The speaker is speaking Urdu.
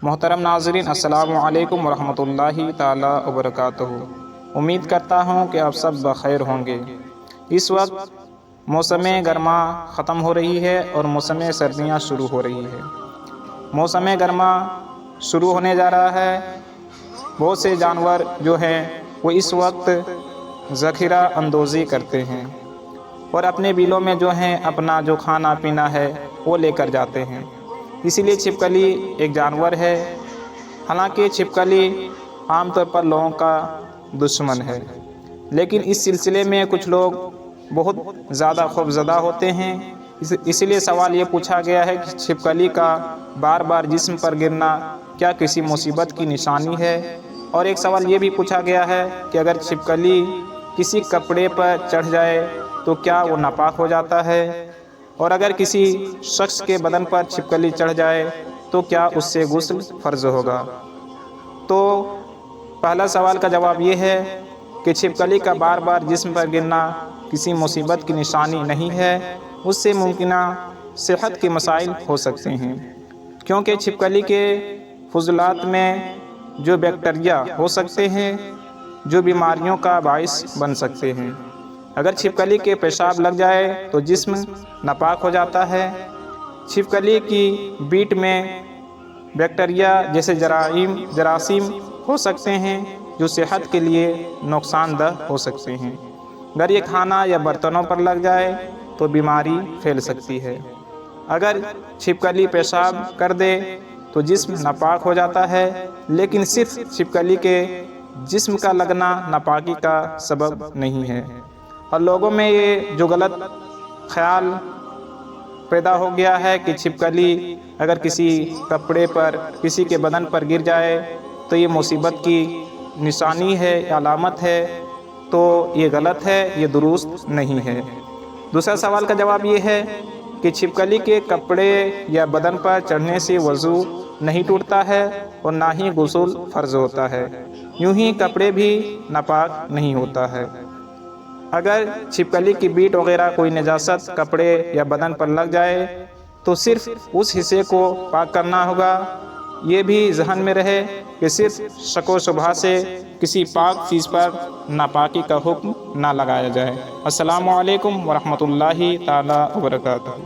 محترم ناظرین، السلام علیکم ورحمۃ اللہ تعالی وبرکاتہ۔ امید کرتا ہوں کہ آپ سب بخیر ہوں گے۔ اس وقت موسم گرما ختم ہو رہی ہے اور موسم سردیاں شروع ہو رہی ہے۔ موسم گرما شروع ہونے جا رہا ہے۔ بہت سے جانور جو ہیں وہ اس وقت ذخیرہ اندوزی کرتے ہیں اور اپنے بلوں میں جو ہیں اپنا جو کھانا پینا ہے وہ لے کر جاتے ہیں۔ اسی لیے چھپکلی ایک جانور ہے۔ حالانکہ چھپکلی عام طور پر لوگوں کا دشمن ہے، لیکن اس سلسلے میں کچھ لوگ بہت زیادہ خوفزدہ ہوتے ہیں۔ اسی لیے سوال یہ پوچھا گیا ہے کہ چھپکلی کا بار بار جسم پر گرنا کیا کسی مصیبت کی نشانی ہے؟ اور ایک سوال یہ بھی پوچھا گیا ہے کہ اگر چھپکلی کسی کپڑے پر چڑھ جائے تو کیا وہ ناپاک ہو جاتا ہے؟ اور اگر کسی شخص کے بدن پر چھپکلی چڑھ جائے تو کیا اس سے غسل فرض ہوگا؟ تو پہلا سوال کا جواب یہ ہے کہ چھپکلی کا بار بار جسم پر گرنا کسی مصیبت کی نشانی نہیں ہے۔ اس سے ممکنہ صحت کے مسائل ہو سکتے ہیں، کیونکہ چھپکلی کے فضلات میں جو بیکٹیریا ہو سکتے ہیں جو بیماریوں کا باعث بن سکتے ہیں۔ اگر چھپکلی کے پیشاب لگ جائے تو جسم ناپاک ہو جاتا ہے۔ چھپکلی کی بیٹ میں بیکٹیریا جیسے جراثیم ہو سکتے ہیں جو صحت کے لیے نقصان دہ ہو سکتے ہیں۔ اگر یہ کھانا یا برتنوں پر لگ جائے تو بیماری پھیل سکتی ہے۔ اگر چھپکلی پیشاب کر دے تو جسم ناپاک ہو جاتا ہے، لیکن صرف چھپکلی کے جسم کا لگنا ناپاکی کا سبب نہیں ہے۔ اور لوگوں میں یہ جو غلط خیال پیدا ہو گیا ہے کہ چھپکلی اگر کسی کپڑے پر، کسی کے بدن پر گر جائے تو یہ مصیبت کی نشانی ہے، علامت ہے، تو یہ غلط ہے، یہ درست نہیں ہے۔ دوسرا سوال کا جواب یہ ہے کہ چھپکلی کے کپڑے یا بدن پر چڑھنے سے وضو نہیں ٹوٹتا ہے اور نہ ہی غسل فرض ہوتا ہے، یوں ہی کپڑے بھی ناپاک نہیں ہوتا ہے۔ اگر چھپکلی کی بیٹ وغیرہ کوئی نجاست کپڑے یا بدن پر لگ جائے تو صرف اس حصے کو پاک کرنا ہوگا۔ یہ بھی ذہن میں رہے کہ صرف شک و شبہ سے کسی پاک چیز پر ناپاکی کا حکم نہ لگایا جائے۔ السلام علیکم ورحمۃ اللہ تعالی وبرکاتہ۔